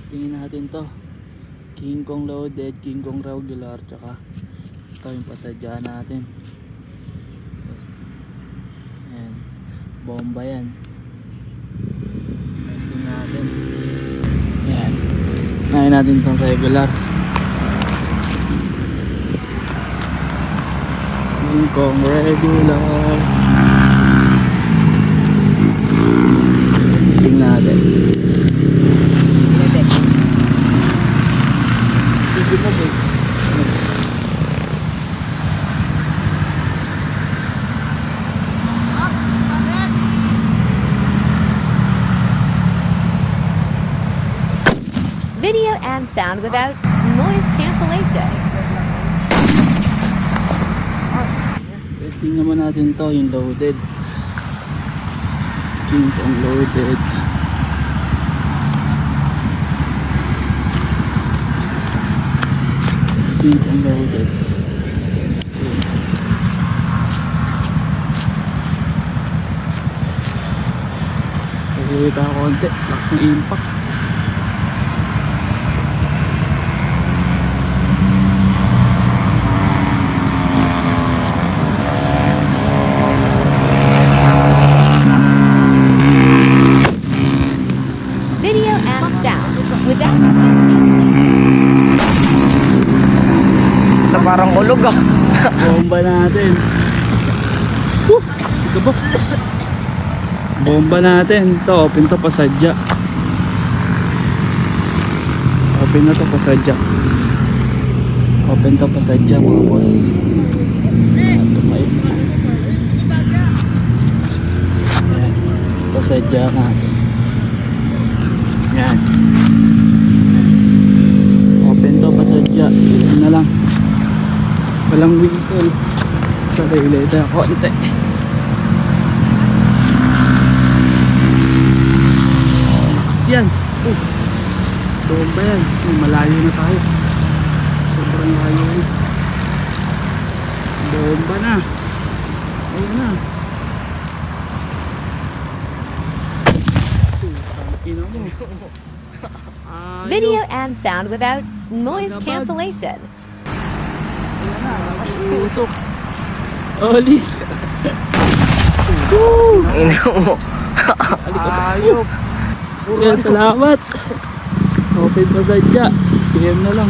Testingin natin to. King Kong loaded, King Kong regular, tsaka ito yung pasadya natin. Ayan, bomba yan. Testing natin. Ayan, ngayon natin itong regular. King Kong regular. Testing natin. Sige mo boy. Video and sound without noise cancellation. Testing naman natin to, yung loaded. King Kong loaded. King Kong loaded. Pag-uwita ako konti, lakas ng impact. Video and sound without Ito parang ulog ah. Bomba natin. Ito ba? Bomba natin. Ito, open to pasadya. Open na to pasadya. Open to pasadya mga boss. Tumayo. Ayan. Pasadya natin. Yan. Open to pasadya. Ito na lang. Walang whistle. Sarili tayo konti. Lakas yan. Bomba yan. Malayo na tayo. Sobrang layo yun. Bomba na. Ayun na. Ina mo. video and sound without noise cancellation. Usok. Oli. Ina mo. Ayop. Yan, salamat. Open pa sa dya. PM na lang.